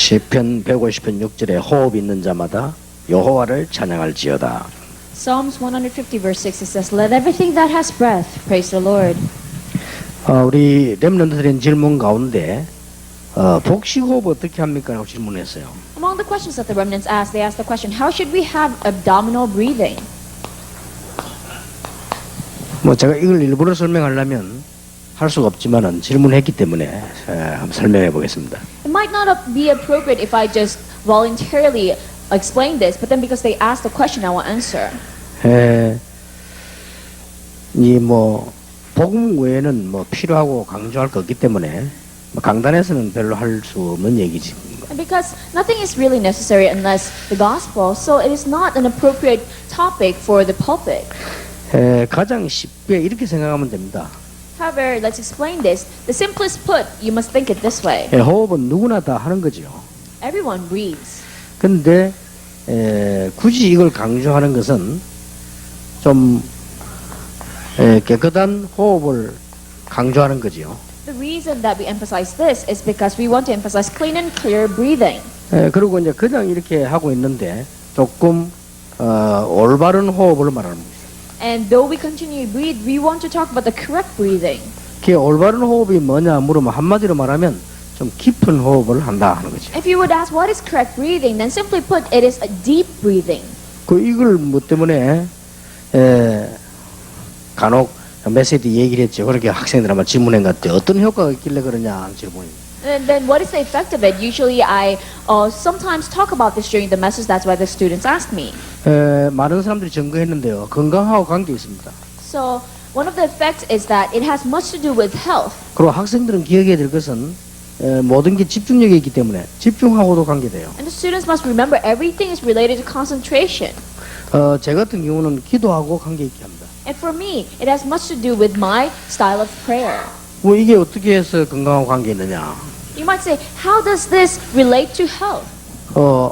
시편 150편 6절에 호흡 있는 자마다 여호와를 찬양할지어다. Psalms 150 verse 6 it says, "Let everything that has breath praise the Lord." 우리 렘넌트들의 질문 가운데 복식 호흡 어떻게 합니까? 라고 질문했어요. Among the questions that the remnants asked, they asked the question, how should we have abdominal breathing? 제가 이걸 일부러 설명하려면 할 수가 없지만은 질문했기 때문에 한번 설명해 보겠습니다. It might not be appropriate if I just voluntarily explain this, but then because they asked the question, I will answer. 복음 외에는 필요하고 강조할 거 없기 때문에 강단에서는 별로 할 수 없는 얘기지. And because nothing is really necessary unless the gospel, so it is not an appropriate topic for the pulpit. 가장 쉽게 이렇게 생각하면 됩니다. However, let's explain this. The simplest put, you must think it this way. 호흡은 누구나 다 하는 거죠. Everyone breathes. 근데 굳이 이걸 강조하는 것은 좀 깨끗한 호흡을 강조하는 거지요. The reason that we emphasize this is because we want to emphasize clean and clear breathing. 그리고 이제 그냥 이렇게 하고 있는데 조금 올바른 호흡을 말하는 겁니다. And though we continue to breathe, we want to talk about the correct breathing. 그 올바른 호흡이 뭐냐 물으면 한마디로 말하면 좀 깊은 호흡을 한다 하는 거죠. If you would ask what is correct breathing, then simply put, it is a deep breathing. 이걸 뭐 때문에 간혹 메시지 얘기를 했죠. 그렇게 학생들 한번 질문한 것 같아요. 어떤 효과가 있길래 그러냐 질문입니다. And then what is the effect of it? Usually I sometimes talk about this during the message. That's why the students ask me. 많은 사람들이 증거했는데요. 건강하고 관계 있습니다. So one of the effects is that it has much to do with health. 그리고 학생들은 기억해야 될 것은 모든 게 집중력이 있기 때문에 집중하고도 관계돼요. And the students must remember everything is related to concentration. 제 같은 경우는 기도하고 관계 있게 합니다. And for me, it has much to do with my style of prayer. 이게 어떻게 해서 건강하고 관계 있느냐? You might say, how does this relate to health?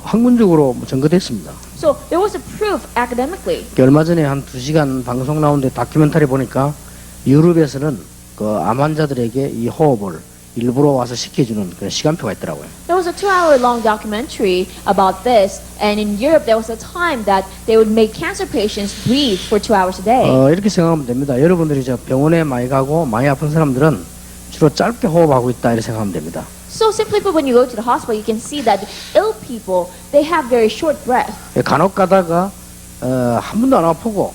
학문적으로 증거됐습니다. So there was a proof academically. 얼마 전에 한 2시간 방송 나오는데 다큐멘터리 보니까 유럽에서는 암 환자들에게 이 호흡을 일부러 와서 시켜주는 그런 시간표가 있더라고요. There was a 2-hour-long documentary about this, and in Europe there was a time that they would make cancer patients breathe for 2 hours a day. 이렇게 생각하면 됩니다. 여러분들이 병원에 많이 가고 많이 아픈 사람들은 주로 짧게 호흡하고 있다 이렇게 생각하면 됩니다. So simply put, when you go to the hospital, you can see that ill people, they have very short breath. 간혹 가다가 한 번도 안 아프고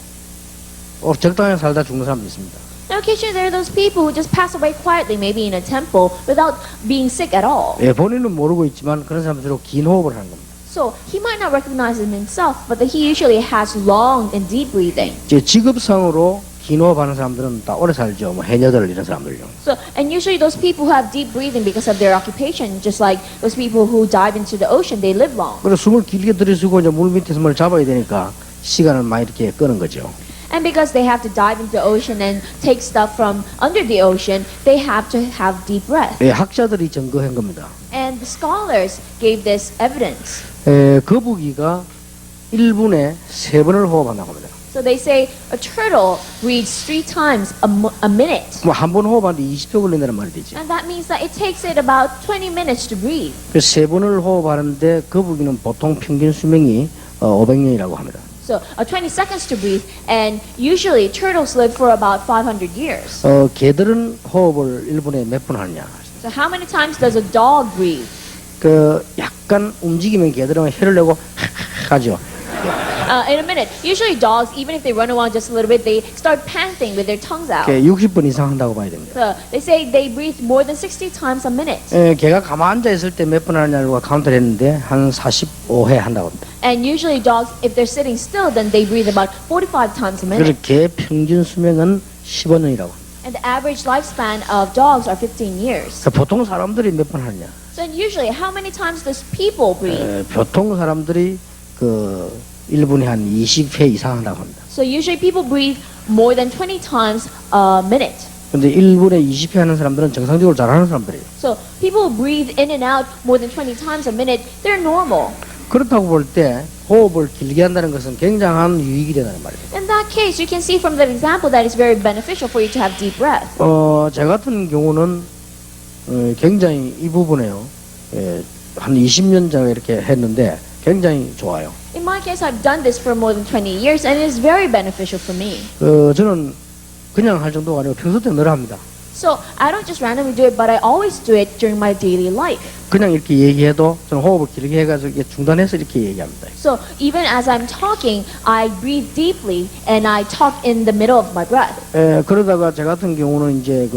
적당히 살다 죽는 사람도 있습니다. Now, occasionally there are those people who just pass away quietly, maybe in a temple, without being sick at all. 본인은 모르고 있지만 그런 사람은 주로 긴 호흡을 하는 겁니다. So he might not recognize it himself, but that he usually has long and deep breathing. 직업상으로 긴 호흡하는 사람들은 다 오래 살죠. 해녀들 이런 사람들요. So, and usually those people who have deep breathing because of their occupation, just like those people who dive into the ocean, they live long. 그래서 숨을 길게 들이쉬고 이제 물 밑에서 뭘 잡아야 되니까 시간을 많이 이렇게 끄는 거죠. And because they have to dive into the ocean and take stuff from under the ocean, they have to have deep breath. 학자들이 증거한 겁니다. And the scholars gave this evidence. 거북이가 1분에 3번을 호흡한다고 합니다. So they say a turtle breathes 3 times a minute. 한 번 호흡하는데 20초 걸린다는 말이 되죠. And that means that it takes it about 20 minutes to breathe. 그 3번을 호흡하는데 거북이는 보통 평균 수명이 500년이라고 합니다. So 20 seconds to breathe, and usually turtles live for about 500 years. 개들은 호흡을 1분에 몇 분 하느냐? So how many times does a dog breathe? 약간 움직이면 개들은 혀를 내고 하죠. In a minute. Usually dogs, even if they run around just a little bit, they start panting with their tongues out. 60번 이상 한다고 봐야 됩니다. So they say they breathe more than 60 times a minute. 개가 가만 앉아 있을 때 몇 번 하느냐고 카운트를 했는데 한 45회 한다고 합니다. And usually dogs, if they're sitting still, then they breathe about 45 times a minute. 그래서 개 평균 수명은 15년이라고 합니다. And the average lifespan of dogs are 15 years. 보통 사람들이 몇 번 하느냐? So usually, how many times does people breathe? 보통 사람들이 1분에 한 20회 이상 한다고 합니다. So usually people breathe more than 20 times a minute. 근데 1분에 20회 하는 사람들은 정상적으로 잘하는 사람들이에요. So people who breathe in and out more than 20 times a minute, they're normal. 그렇다고 볼 때 호흡을 길게 한다는 것은 굉장한 유익이 되다는 말이에요. In that case, you can see from that example that it's very beneficial for you to have deep breath. 제 같은 경우는 굉장히 이 부분에요. 한 20년 전에 이렇게 했는데 굉장히 좋아요. In my case, I've done this for more than 20 years and it is very beneficial for me. 저는 그냥 할 정도가 아니고 평소 때 늘 합니다. So I don't just randomly do it, but I always do it during my daily life. 그냥 이렇게 얘기해도 저는 호흡을 길게 해가지고 이렇게 중단해서 이렇게 얘기합니다. So even as I'm talking, I breathe deeply and I talk in the middle of my breath. 그러다가 제 같은 경우는 이제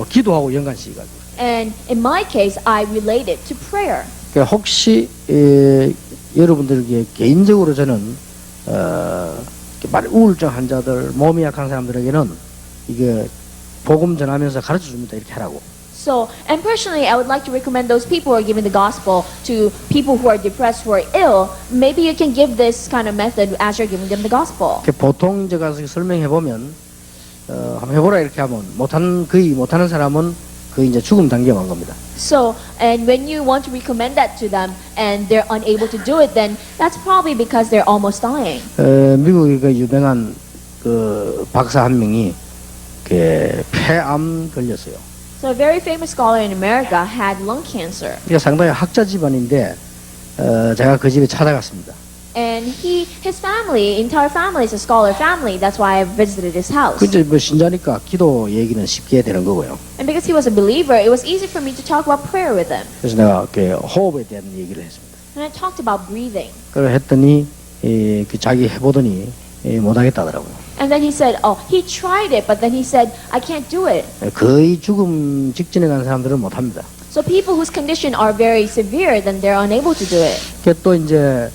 기도하고 연관시켜가지고. And in my case, I relate it to prayer. 그러니까 혹시 여러분들에게 개인적으로 저는 우울증 환자들, 몸이 약한 사람들에게는 이게 복음 전하면서 가르쳐 줍니다. 이렇게 하라고. So, and personally, I would like to recommend those people who are giving the gospel to people who are depressed, who are ill. Maybe you can give this kind of method as you're giving them the gospel. 보통 이제 가서 설명해 보면 한번 해보라 이렇게 하면 거의 못하는 사람은 거의 이제 죽음 단계에 온 겁니다. So, and when you want to recommend that to them and they're unable to do it, then that's probably because they're almost dying. 미국의 그 유명한 그 박사 한 명이 폐암 걸렸어요. So a very famous scholar in America had lung cancer. 이게 상당히 학자 집안인데 제가 그 집에 찾아갔습니다. And his family, entire family is a scholar family. That's why I visited his house. 그 이제 뭐 신자니까 기도 얘기는 쉽게 되는 거고요. And because he was a believer, it was easy for me to talk about prayer with him. 그래서 내가 호흡에 대한 얘기를 했습니다. And I talked about breathing. 그걸 했더니 자기 해보더니 못하겠다더라고요. And then he said, oh, he tried it, but then he said, I can't do it. 거의 죽음 직전에 간 사람들은 못합니다. So people whose condition are very severe, then they're unable to do it. 또 이제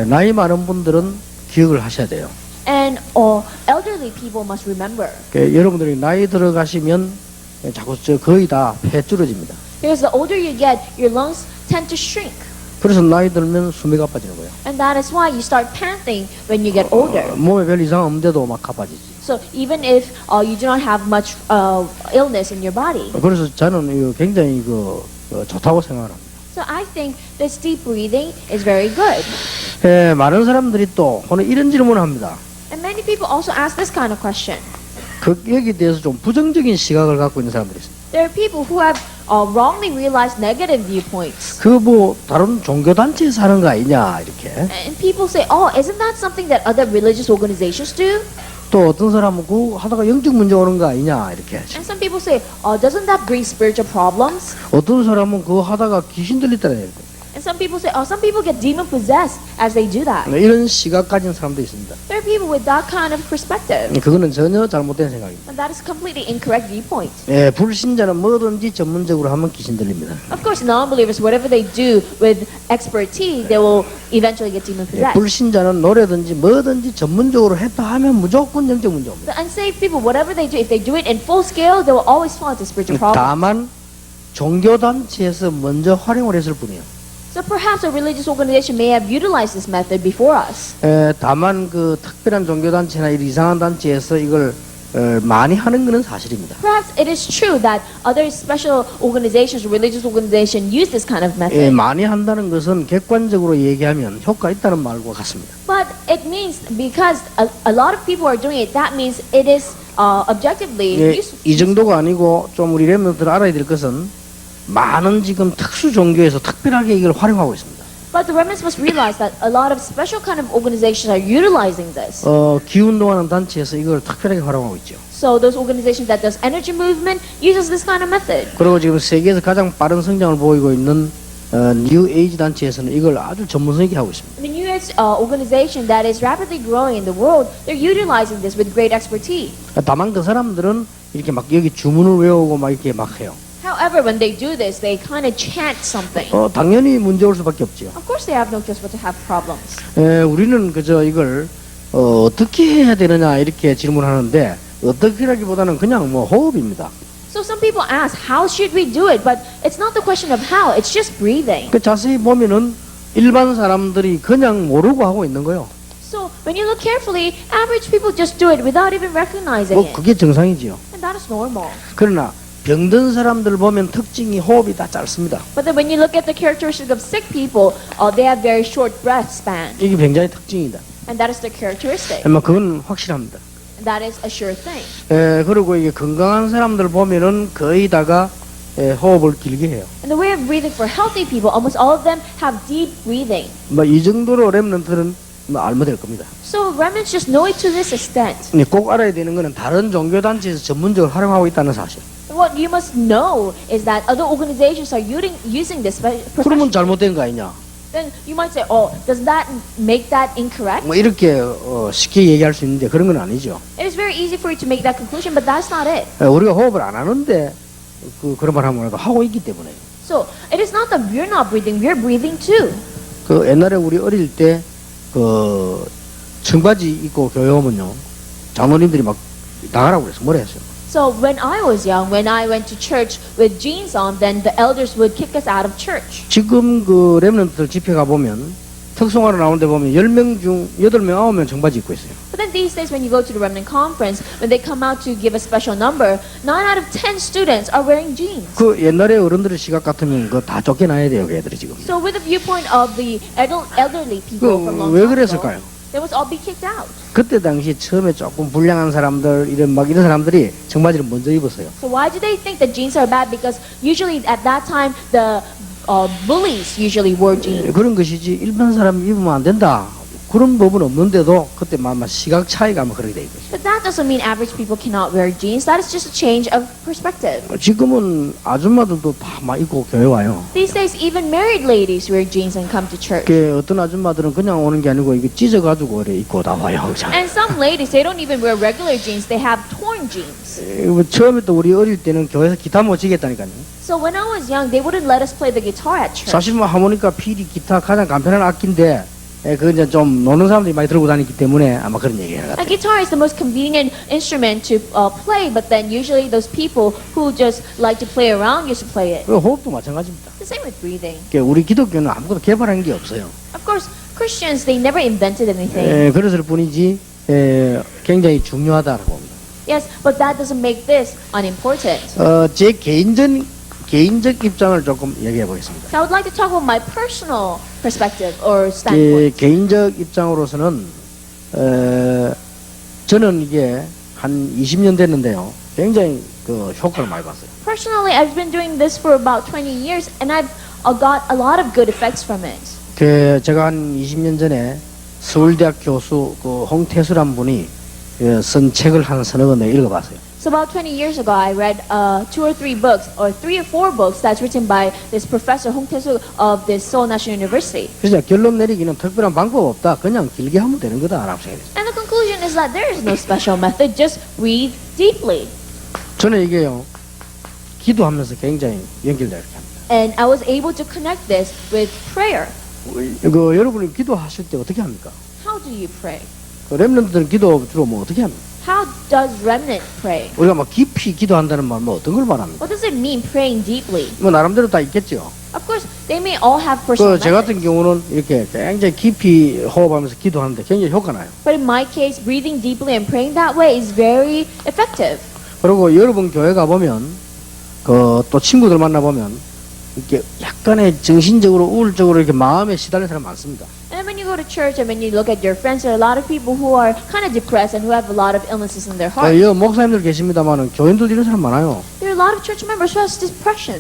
나이 많은 분들은 기억을 하셔야 돼요. And elderly people must remember. 여러분들이 나이 들어가시면 자꾸 거의 다 폐 줄어집니다. Because the older you get, your lungs tend to shrink. 그래서 나이 들면 숨이 가빠지는 거예요. And that is why you start panting when you get older. 몸에 별 이상 없는데도 막 가빠지지. So even if you do not have much illness in your body. 그래서 저는 이거 굉장히 좋다고 생각합니다. So I think this deep breathing is very good. 많은 사람들이 또 오늘 이런 질문을 합니다. And many people also ask this kind of question. 여기에 대해서 좀 부정적인 시각을 갖고 있는 사람들이 있습니다. There are people who have wrongly realized negative viewpoints. 다른 종교 단체에서 하는 거 아니냐 이렇게. And people say, oh, isn't that something that other religious organizations do? 또 어떤 사람은 하다가 영적 문제 오는 거 아니냐 이렇게. And some people say, oh, doesn't that bring spiritual problems? 어떤 사람은 하다가 귀신 들렸다는 얘기죠. And some people say, oh, some people get demon possessed as they do that. 이런 시각 가진 사람도 있습니다. There are people with that kind of perspective. 그거는 전혀 잘못된 생각입니다. And that is completely incorrect viewpoint. 불신자는 뭐든지 전문적으로 하면 귀신 들립니다. Of course, non-believers, whatever they do with expertise, they will eventually get demon possessed. 불신자는 노래든지 뭐든지 전문적으로 했다 하면 무조건 영적 문제 옵니다. The unsaved people, whatever they do, if they do it in full scale, they will always fall into spiritual problems. 다만 종교 단체에서 먼저 활용을 했을 뿐이에요. So perhaps a religious organization may have utilized this method before us. 다만 특별한 종교 단체나 이상한 단체에서 이걸 많이 하는 것은 사실입니다. Perhaps it is true that other special organizations, religious organizations, use this kind of method. 많이 한다는 것은 객관적으로 얘기하면 효과 있다는 말과 같습니다. But it means because a lot of people are doing it, that means it is objectively useful. 이 정도가 아니고 좀 우리 렘넌트들 알아야 될 것은 많은 지금 특수 종교에서 특별하게 이걸 활용하고 있습니다. But the remnants must realize that a lot of special kind of organizations are utilizing this. 기운동하는 단체에서 이걸 특별하게 활용하고 있죠. So those organizations that does energy movement uses this kind of method. 그리고 지금 세계에서 가장 빠른 성장을 보이고 있는 뉴 에이지 단체에서는 이걸 아주 전문성 있게 하고 있습니다. The new age organization that is rapidly growing in the world, they're utilizing this with great expertise. 다만 그 사람들은 이렇게 막 여기 주문을 외우고 막 이렇게 막 해요. However, when they do this, they kind of chant something. 당연히 문제 올 수밖에 없지요. Of course, they have no choice but to have problems. 우리는 그저 이걸 어떻게 해야 되느냐 이렇게 질문하는데 어떻게라기보다는 그냥 호흡입니다. So some people ask, how should we do it? But it's not the question of how, it's just breathing. 자세히 보면은 일반 사람들이 그냥 모르고 하고 있는 거예요. So when you look carefully, average people just do it without even recognizing it. 그게 정상이지요. And that is normal. 그러나 병든 사람들 보면 특징이 호흡이 다 짧습니다. But then when you look at the characteristics of sick people, they have very short breath span. 이게 굉장히 특징이다. And that is the characteristic. 그건 확실합니다. And that is a sure thing. 그리고 이게 건강한 사람들 보면은 거의 다가 호흡을 길게 해요. And the way of breathing for healthy people, almost all of them have deep breathing. 뭐 이 정도로 렘넌트는 뭐 알면 될 겁니다. So remnants just know it to this extent. 근데 꼭 알아야 되는 거는 다른 종교단체에서 전문적으로 활용하고 있다는 사실. What you must know is that other organizations are using this 그러면 profession. 잘못된 거 아니냐? Then you might say, oh, does that make that incorrect? 뭐 이렇게 쉽게 얘기할 수 있는데 그런 건 아니죠. It is very easy for you to make that conclusion, but that's not it. 우리가 호흡을 안 하는데 그런 말 하면 하고 있기 때문에. So it is not that we're not breathing, we're breathing too. 그 옛날에 우리 어릴 때 그 청바지 입고 교회 오면요 장로님들이 막 나가라고 그래서 뭐라 했어요. So when I was young, when I went to church with jeans on, then the elders would kick us out of church. 지금 그 렘넌트들 집회 가보면 특송하러 나오는데 보면 10명 중 8명 9명 청바지 입고 있어요. But then these days, when you go to the remnant conference, when they come out to give a special number, 9 out of 10 students are wearing jeans. 그 옛날에 어른들의 시각 같으면 그거 다 쫓겨나야 돼요, 그 애들이 지금. So with the viewpoint of the elderly people from long 왜 time ago, 그랬을까요? they must all be kicked out. 그때 당시 처음에 조금 불량한 사람들 이런 사람들이 청바지를 먼저 입었어요. So why do they think that jeans are bad? Because usually at that time, the bullies usually wore jeans. 그런 것이지 일반 사람 입으면 안 된다. 그런 법은 없는데도 그때 막 시각 차이가 막 그렇게 돼 있어요. But that doesn't mean average people cannot wear jeans. That is just a change of perspective. 지금은 아줌마들도 다 막 입고 교회 와요. These days, even married ladies wear jeans and come to church. 그 어떤 아줌마들은 그냥 오는 게 아니고 이게 찢어가지고 그래 입고 다 와요. 항상. And some ladies, they don't even wear regular jeans. They have torn jeans. 처음에 또 우리 어릴 때는 교회에서 기타 못 치겠다니까요. So when I was young, they wouldn't let us play the guitar at church. 사실 뭐 하모니카, 피리, 기타 가장 간편한 악기인데 그 이제 좀 노는 사람들이 많이 들고 다니기 때문에 아마 그런 얘기를 A 같아요. guitar is the most convenient instrument to play, but then usually those people who just like to play around used to play it. 그 호흡도 마찬가지입니다. The same with breathing. 우리 기독교는 아무것도 개발한 게 없어요. Of course, Christians, they never invented anything. 그랬을 뿐이지 굉장히 중요하다고 봅니다. Yes, but that doesn't make this unimportant. 제 개인적 입장을 조금 얘기해 보겠습니다. So I would like to talk about my personal perspective or standpoint. 개인적 입장으로서는 저는 이게 한 20년 됐는데요. 굉장히 그 효과를 많이 봤어요. Personally, I've been doing this for about 20 years, and I've got a lot of good effects from it. 제가 한 20년 전에 서울대학 교수 그 홍태수란 분이 쓴 책을 한 서너 권 내가 읽어봤어요. So about 20 years ago, I read 2 or 3 books, or 3 or 4 books that's written by this professor Hong Tae-soo of this Seoul National University. 그래서 결론 내리기는 특별한 방법 없다. 그냥 길게 하면 되는 거다라고 생각했어요. And the conclusion is that there is no special method, just breathe deeply. 저는 이게요 기도하면서 굉장히 연결되어 이렇게 합니다. And I was able to connect this with prayer. 여러분이 기도하실 때 어떻게 합니까? How do you pray? 렘넌트들은 기도 주로 뭐 어떻게 합니까? How does remnant pray? 우리가 막 깊이 기도한다는 말 뭐 어떤 걸 말합니까? What does it mean praying deeply? 뭐 나름대로 다 있겠죠. Of course, they may all have personal 제 같은 methods. 경우는 이렇게 굉장히 깊이 호흡하면서 기도하는데 굉장히 효과 나요. But in my case, breathing deeply and praying that way is very effective. 그리고 여러분 교회 가 보면 또 친구들 만나 보면 이렇게 약간의 정신적으로 우울적으로 이렇게 마음에 시달린 사람 많습니다. And when you go to church and when you look at your friends, there are a lot of people who are kind of depressed and who have a lot of illnesses in their heart. 여 목사님들 계십니다만은 교인들 이런 사람 많아요. There are a lot of church members who have depression.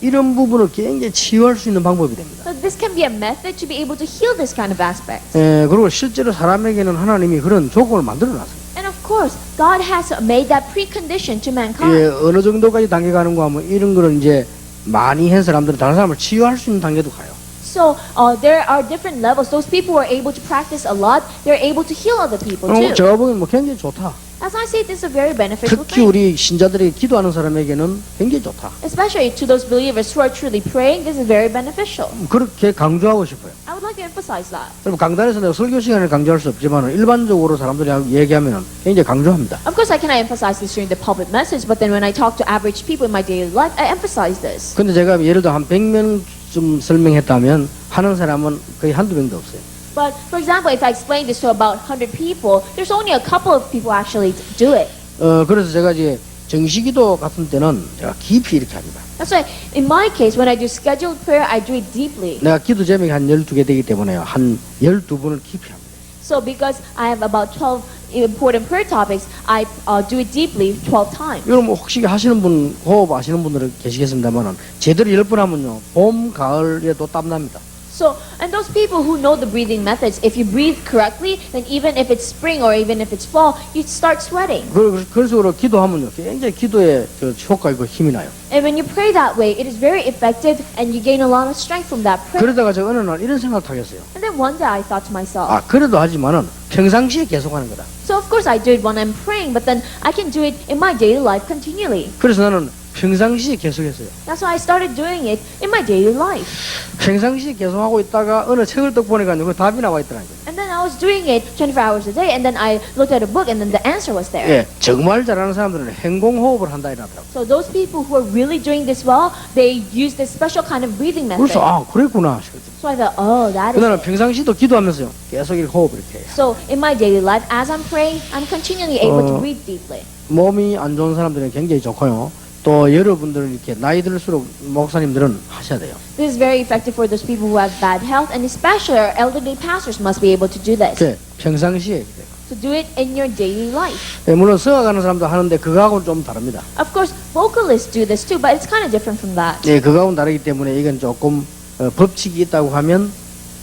이런 부분을 굉장히 치유할 수 있는 방법이 됩니다. So this can be a method to be able to heal this kind of aspect. 그리고 실제로 사람에게는 하나님이 그런 조건을 만들어 놨어요. And of course, God has made that precondition to mankind. 어느 정도까지 단계 가는 거 하면 이런 거를 이제 많이 한 사람들은 다른 사람을 치유할 수 있는 단계도 가요. So there are different levels. Those people who are able to practice a lot, they're able to heal other people too. 제가 보기엔 뭐 굉장히 좋다. As I say, this is a very beneficial 특히 thing. 우리 신자들이 기도하는 사람에게는 굉장히 좋다. Especially to those believers who are truly praying, this is very beneficial. 그렇게 강조하고 싶어요. I would like to emphasize that. 여러분 강단에서 내가 설교 시간에 강조할 수 없지만 일반적으로 사람들이 얘기하면 굉장히 강조합니다. Of course, I cannot emphasize this during the pulpit message, but then when I talk to average people in my daily life, I emphasize this. 근데 제가 예를 들어 한 100명쯤 설명했다면 하는 사람은 거의 한두 명도 없어요. But for example, if I explain this to about 100 people, there's only a couple of people actually do it. 그래서 제가 이제 정시기도 같은 때는 제가 깊이 이렇게 합니다. That's why in my case, when I do scheduled prayer, I do it deeply. 내가 기도 제목이 한 12개 되기 때문에 한 12번을 깊이 합니다. So because I have about 12 important prayer topics, I do it deeply 12 times. 여러분 뭐 혹시 하시는 분 호흡 아시는 분들은 계시겠습니다만은 제대로 10번 하면요 봄 가을에도 땀 납니다. So, and those people who know the breathing methods, if you breathe correctly, then even if it's spring or even if it's fall, you start sweating. 그래서 그런 기도하면요 굉장히 기도에 효과 있고 힘이 나요. And when you pray that way, it is very effective and you gain a lot of strength from that prayer. 그러다가 제가 어느 날 이런 생각을 하겠어요. And then one day I thought to myself, 그래도 하지만은 평상시에 계속하는 거다. so of course I do it when I'm praying, but then I can do it in my daily life continually. 그래서 나는 평상시에 계속했어요. That's why I started doing it in my daily life. 평상시에 계속하고 있다가 어느 책을 딱 보니까 그 답이 나와 있더라고요. And then I was doing it 24 hours a day, and then I looked at a book, and then the answer was there. 예, 정말 잘하는 사람들은 행공호흡을 한다 이러더라고요. So those people who are really doing this well, they use this special kind of breathing method. 그래서 그랬구나. So I thought, oh, that is 그날은 it. 평상시도 기도하면서요 계속 이렇게 호흡을 이렇게 해요. So in my daily life, as I'm praying, I'm continually able to 어. breathe deeply. 몸이 안 좋은 사람들은 굉장히 좋고요. 또 여러분들은 이렇게 나이 들수록 목사님들은 하셔야 돼요. This is very effective for those people who have bad health, and especially our elderly pastors must be able to do this. 이렇게 평상시에 To do it in your daily life. 예, 물론 성악하는 사람도 하는데 그거하고는 좀 다릅니다. Of course, vocalists do this too, but it's kind of different from that. 예, 그거하고는 다르기 때문에 이건 조금 법칙이 있다고 하면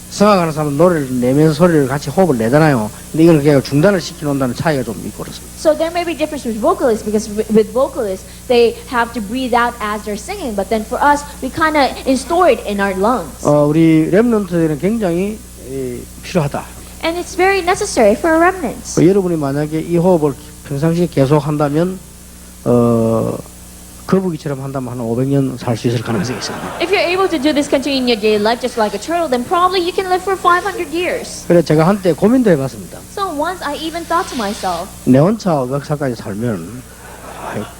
성악하는 사람은 노래를 내면서 소리를 같이 호흡을 내잖아요. 근데 이건 그냥 중단을 시켜놓는다는 차이가 좀 있고 그렇습니다. So there may be difference with vocalists because with vocalists they have to breathe out as they're singing, but then for us we kind of install it in our lungs, 우리 렘넌트들은 굉장히 필요하다. and it's very necessary for remnants. 여러분이 만약에 이 호흡을 평상시에 계속 한다면 거북이처럼 한다면 한 500년 살 수 있을 가능성이 있습니다. If you're able to do this continue in your daily life just like a turtle, then probably you can live for 500 years. 그래서 제가 한때 고민도 해봤습니다. So once I even thought to myself, 내 혼자 억역사까지 살면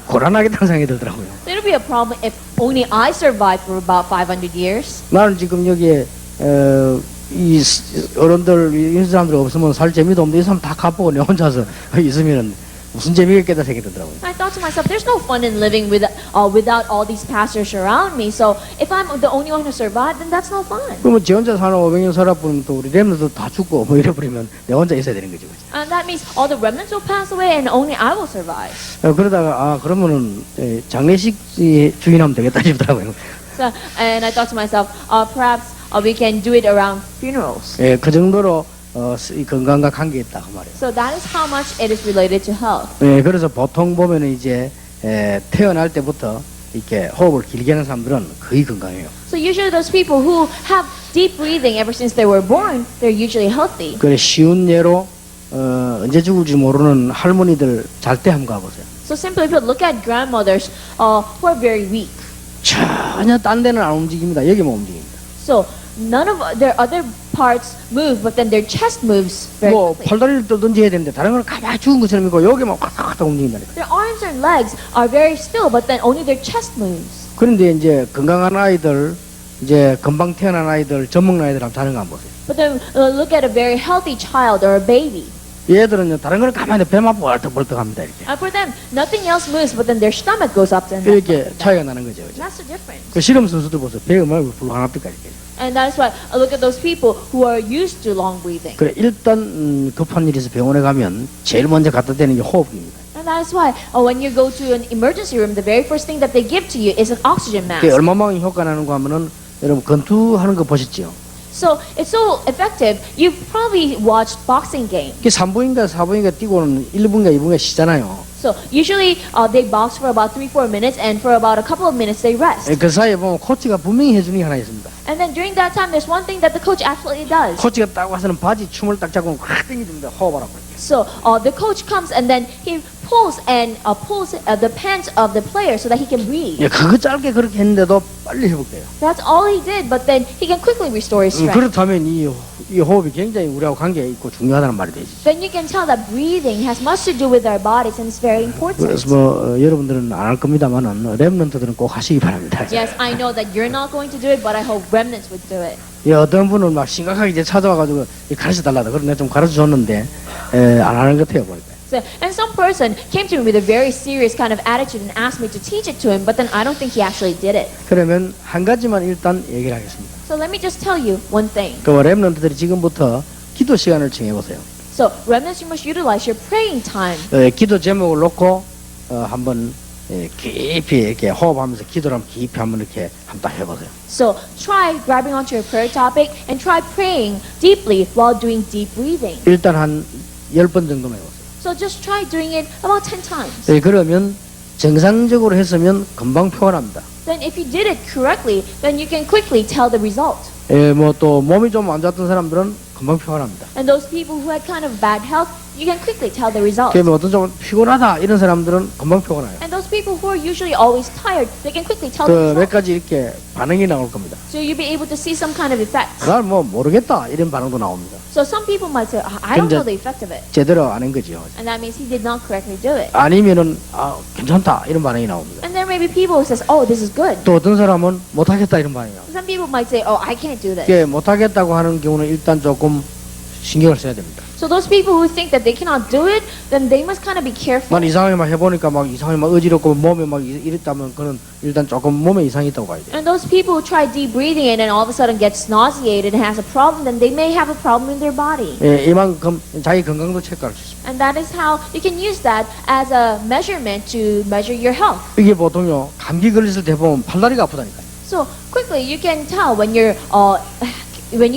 고란하겠다는 생각이 들더라고요. it'll be a problem if only I survive for about 500 years. 나는 지금 여기에 이 어른들 이 사람들 없으면 살 재미도 없는데 이 사람 다 갚고 내 혼자서 있으면 무슨 재미겠다 생각이 들더라고요. I thought to myself, there's no fun in living without all these pastors around me. So if I'm the only one who survived, then that's no fun. 그러면 지 혼자 사는 500년 살아보면 또 우리 렘너도 다 죽고 뭐 이래버리면 내 혼자 있어야 되는 거죠. And that means all the remnants will pass away and only I will survive. 그러다가 그러면은 장례식 주인하면 되겠다 싶더라고요. So, and I thought to myself, perhaps we can do it around funerals. 예, 그 정도로 이 건강과 관계 있다 그 말이에요. So that is how much it is related to health. 예, 그래서 보통 보면은 이제 태어날 때부터 이렇게 호흡을 길게 하는 사람들은 거의 건강해요. So usually those people who have deep breathing ever since they were born, they're usually healthy. 그래 쉬운 예로 언제 죽을지 모르는 할머니들 잘 때 한번 가보세요. So simply put, look at grandmothers who are very weak. 전혀 딴 데는 안 움직입니다. 여기만 움직입니다. So none of their other parts move, but then their chest moves very 뭐 quickly. 팔다리를 떠든지 해야 되는데 다른 거는 가만히 죽은 것처럼 있고 여기만 확확 움직인다니까. Their arms and legs are very still, but then only their chest moves. 그런데 이제 건강한 아이들, 이제 금방 태어난 아이들, 젖먹는 아이들 한번 다른 거 한번 보세요. But then look at a very healthy child or a baby. 얘들은요 다른 거는 가만히 배만 벌떡벌떡합니다 이렇게. And for them, nothing else moves, but then their stomach goes up and down. 이렇게 차이가 나는 거죠. 그죠? That's the difference. 그 실험 선수들 보세요. 배가 말고 불가능합니까 이렇게. And that is why I look at those people who are used to long breathing. 그래 일단 급한 일이 있어 병원에 가면 제일 먼저 갖다 대는 게 호흡입니다. And that is why when you go to an emergency room, the very first thing that they give to you is an oxygen mask. 그게 얼마만큼 효과 나는 거 하면은 여러분 권투하는 거 보셨죠? So it's so effective. You've probably watched boxing games. 그 3분인가 4분인가 뛰고는 1분인가 2분인가 쉬잖아요. So usually they box for about 3-4 minutes, and for about a couple of minutes they rest. 그 사이에 보면 코치가 분명히 해주는 게 하나 있습니다. And then during that time, there's one thing that the coach absolutely does. 코치가 딱 와서는 바지 춤을 딱 잡고 확 당겨줍니다. 호흡하라고. So the coach comes and then he pulls the pants of the player so that he can breathe. 예, 그거 짧게 그렇게 했는데도 빨리 회복돼요. That's all he did, but then he can quickly restore his strength. 그렇다면 이 호흡이 굉장히 우리하고 관계가 있고 중요하다는 말이 되지. Then you can tell that breathing has much to do with our bodies and it's very important. 그래서 뭐 여러분들은 안 할 겁니다만은 렘넌트들은 꼭 하시기 바랍니다. Yes, I know that you're not going to do it, but I hope remnants would do it. 예, 어떤 분은 막 심각하게 이제 찾아와가지고 가르쳐 달라다. 그래서 내가 좀 가르쳐 줬는데 안 하는 것 같아요 보니까. So, and some person came to me with a very serious kind of attitude and asked me to teach it to him, but then I don't think he actually did it. 그러면 한 가지만 일단 얘기를 하겠습니다. So let me just tell you one thing. 그 렘넌트들이 지금부터 기도 시간을 정해보세요. So remnants, you must utilize your praying time. 기도 제목을 놓고 한번 깊이 이렇게 호흡하면서 기도를 한번 깊이 한번 이렇게 한번 해보세요. So try grabbing onto your prayer topic and try praying deeply while doing deep breathing. 일단 한 10번 정도만 해보세요. So just try doing it about 10 times. 그러면 정상적으로 했으면 금방 표현합니다. Then if you did it correctly, then you can quickly tell the result. 뭐 또 몸이 좀 안 좋았던 사람들은 금방 표현합니다. And those people who had kind of bad health, you can quickly tell the result. 그러면 어떤 좀 피곤하다 이런 사람들은 금방 표현해요. And those people who are usually always tired, they can quickly tell the 몇 result. 가지 이렇게 반응이 나올 겁니다. So you'll be able to see some kind of effect. 난 뭐 모르겠다 이런 반응도 나옵니다. So some people might say, I don't 근데- know the effect of it. 제대로 안 한 거죠. And that means he did not correctly do it. 아니면은 괜찮다 이런 반응이 나옵니다. And there may be people who says, oh, this is good. 또 어떤 사람은 못하겠다 이런 반응이 나옵니다. Some people might say, oh, I can't do this. 이게 못하겠다고 하는 경우는 일단 조금 신경을 써야 됩니다. So those people who think that they cannot do it, then they must kind of be careful. 난 이상하게 막 해보니까 막 이상하게 막 어지럽고 몸에 막 이랬다면 그는 일단 조금 몸에 이상이 있다고 봐야 돼요. And those people who try deep breathing and then all of a sudden gets nauseated and has a problem, then they may have a problem in their body. 이만큼 자기 건강도 체크할 수 있습니다. And that is how you can use that as a measurement to measure your health. 이게 보통요 감기 걸렸을 때 보면 팔다리가 아프다니까요. So quickly you can tell when you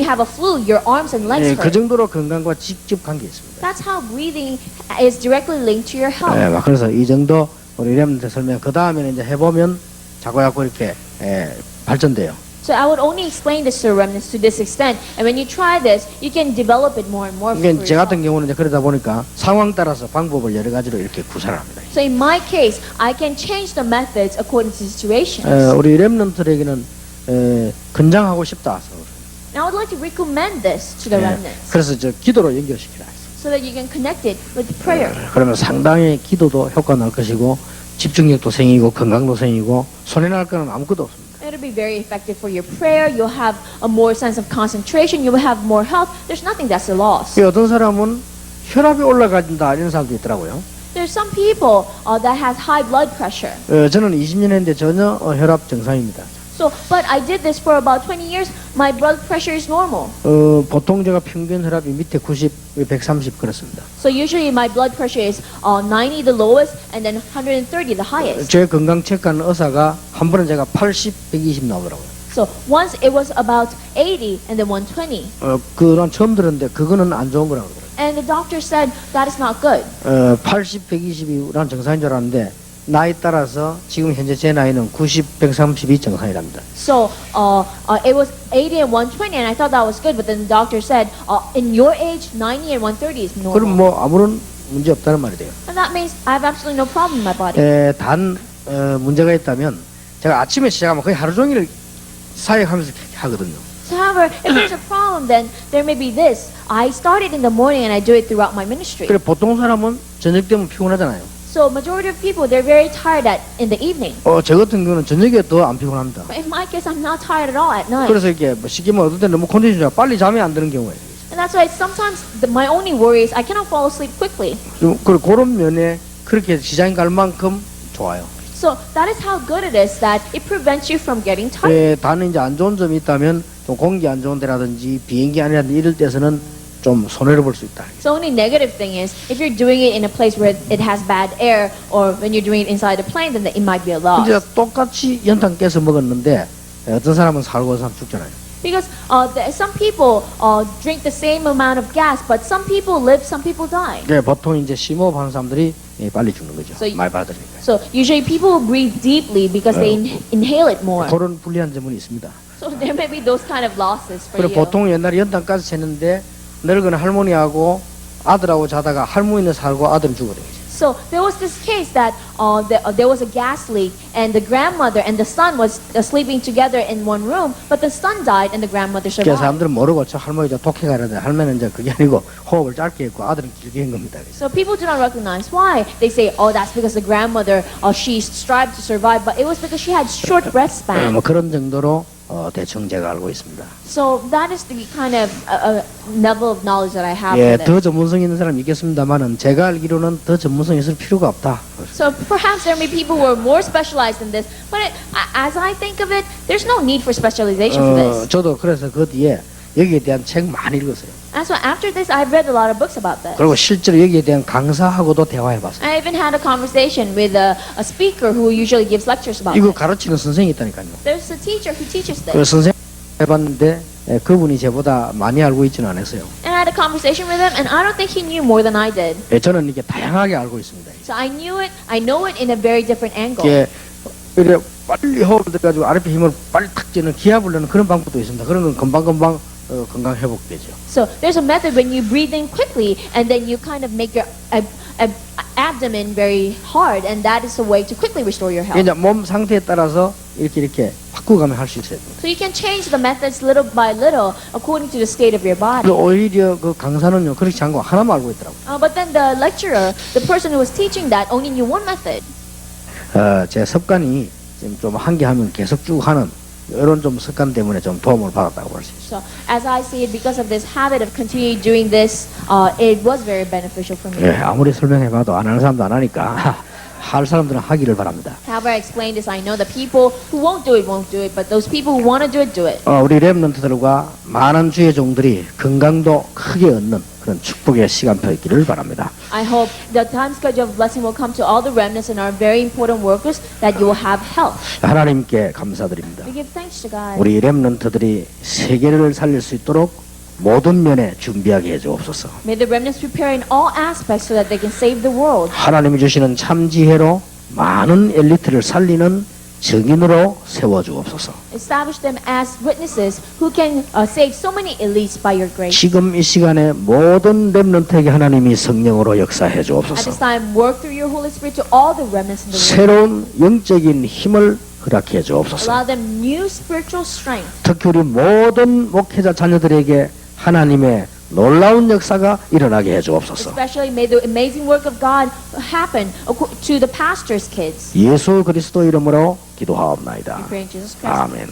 have a flu, your arms and legs 그 hurt. 정도로 건강과 직접 관계 있습니다. That's how breathing is directly linked to your health. 막 그래서 이 정도 우리 렘한테 설명. 그 다음에는 이제 해보면 자꾸 이렇게 발전돼요. So I would only explain this to remnants to this extent, and when you try this, you can develop it more and more. 이게 for 제 같은 yourself. 경우는 이제 그러다 보니까 상황 따라서 방법을 여러 가지로 이렇게 구사를 합니다. So in my case, I can change the methods according to situations. 우리 렘넌트에게는 건장하고 싶다. And I would like to recommend this to the remnants, 그래서 저 기도로 연결시키라. so that you can connect it with prayer. 그러면 상당히 기도도 효과 날 것이고 집중력도 생기고 건강도 생기고 손해날 거는 아무것도 없습니다. It'll be very effective for your prayer. You'll have a more sense of concentration. You will have more health. There's nothing that's a loss. 어떤 사람은 혈압이 올라간다 이런 사람도 있더라고요. There's some people that has high blood pressure. 저는 20년 했는데 전혀 혈압 정상입니다. So, but I did this for about 20 years. My blood pressure is normal. 보통 제가 평균 혈압이 밑에 90, 130 그렇습니다. So usually my blood pressure is 90 the lowest and then 130 the highest. 제 건강 체크하는 의사가 한 번은 제가 80, 120 나오더라고요. So once it was about 80 and then 120. 그난 처음 들었는데 그거는 안 좋은 거라고 그러더라고요. And the doctor said that is not good. 80, 120이 난 정상인 줄 알았는데 나이 따라서 지금 현재 제 나이는 90, 132 정상이랍니다. So it was 80 and 120 and I thought that was good, but then the doctor said in your age 90 and 130 is 그럼 normal. 뭐 아무런 문제 없다는 말이 돼요. And that means I have absolutely no problem in my body. 단 문제가 있다면 제가 아침에 시작하면 거의 하루 종일 사역하면서 하거든요. So, however, if there's a problem, then there may be this. I started in the morning and I do it throughout my ministry. 그래 보통 사람은 저녁 되면 피곤하잖아요. So majority of people, they're very tired in the evening. 저 같은 경우는 저녁에 더 안 피곤합니다. But in my case, I'm not tired at all at night. 그래서 이렇게 뭐 쉽게 말하면 어떨 때 너무 컨디션이 좋아 빨리 잠이 안 드는 경우에 And that's why sometimes my only worry is I cannot fall asleep quickly. 그리고 그런 면에 그렇게 시장에 갈 만큼 좋아요. So that is how good it is that it prevents you from getting tired. 단 이제 안 좋은 점이 있다면 좀 공기 안 좋은 데라든지 비행기 안이라든지 이럴 때서는 좀 손해를 볼 수 있다. So only negative thing is if you're doing it in a place where it has bad air or when you're doing it inside a plane, then it might be a loss. 이제 똑같이 연탄 깨서 먹었는데 어떤 사람은 살고 어떤 사람 죽잖아요. Because some people drink the same amount of gas, but some people live, some people die. 보통 이제 심호흡하는 사람들이 빨리 죽는 거죠. So 많이 받으니까. So usually people breathe deeply because they inhale it more. 그런 불리한 점은 있습니다. So there may be those kind of losses for 그리고 you. 보통 옛날에 연탄가스 챘는데 늙은 할머니하고 아들하고 자다가 할머니는 살고 아들은 죽어버리죠. So there was this case that there was a gas leak and the grandmother and the son was sleeping together in one room, but the son died and the grandmother 그래서 survived. 사람들은 모르고 저 할머니 저 독해가 이러는데 할머니는 이제 그게 아니고 호흡을 짧게 했고 아들은 길게 한 겁니다. So people do not recognize why. They say, oh, that's because the grandmother, she strived to survive, but it was because she had short breath span. 뭐 그런 정도로 대충 제가 알고 있습니다. So that is the kind of level of knowledge that I have for 더 this. 전문성 있는 사람이 있겠습니다만은 제가 알기로는 더 전문성 있을 필요가 없다. So perhaps there may be people who are more specialized in this, but as I think of it, there's no need for specialization for this. 저도 그래서 그 뒤에 여기에 대한 책 많이 읽었어요. And so after this, I've read a lot of books about this. 그리고 실제로 여기에 대한 강사하고도 대화해봤어요. I even had a conversation with a speaker who usually gives lectures about 이거 this. 가르치는 선생이 있다니까요. There's a teacher who teaches 그 this. 선생 해봤는데 그분이 저보다 많이 알고 있지는 않았어요. And I had a conversation with him, and I don't think he knew more than I did. 저는 이게 다양하게 알고 있습니다. So I know it in a very different angle. 이게 이래 빨리 호흡을 들어가지고 아랫배 힘을 빨리 탁 찌는 기압을 내는 그런 방법도 있습니다. 그런 건 금방금방 건강 회복되죠. So there's a method when you breathe in quickly, and then you kind of make your abdomen very hard, and that is a way to quickly restore your health. 이제 몸 상태에 따라서 이렇게 바꾸가면 할 수 있어요. So you can change the methods little by little according to the state of your body. 오히려 그 강사는요 그렇지 않고 하나만 알고 있더라고요. But then the lecturer, the person who was teaching that, only knew one method. 제 습관이 지금 좀 한 개 하면 계속 쭉 하는 이런 좀 습관 때문에 좀 도움을 받았다고 볼 수 있어요. So as I see it, because of this habit of continuing doing this, it was very beneficial for me. 예, 아무리 설명해봐도 안 하는 사람도 안 하니까 할 사람들은 하기를 바랍니다. However, I explain this, I know the people who won't do it, but those people who want to do it. 우리 렘넌트들과 많은 주의 종들이 건강도 크게 얻는 그런 축복의 시간표 있기를 바랍니다. I hope the time schedule of blessing will come to all the remnants and our very important workers, that you will have health. 하나님께 감사드립니다. We give thanks to God. 우리 렘넌트들이 세계를 살릴 수 있도록 모든 면에 준비하게 해주옵소서. May the remnants prepare in all aspects so that they can save the world. 하나님이 주시는 참 지혜로 많은 엘리트를 살리는 증인으로 세워주옵소서. Establish them as witnesses who can save so many elites by your grace. 지금 이 시간에 모든 렘넌트에게 하나님이 성령으로 역사해 At 주옵소서. this time, work through your Holy Spirit to all the remnants in the world. 새로운 영적인 힘을 허락해 주옵소서. Allow them new spiritual strength. 특히 우리 모든 목회자 자녀들에게 하나님의 놀라운 역사가 일어나게 해 주옵소서. Especially may the amazing work of God happen to the pastor's kids. 예수 그리스도 이름으로 기도하옵나이다. We pray in Jesus Christ. 아멘.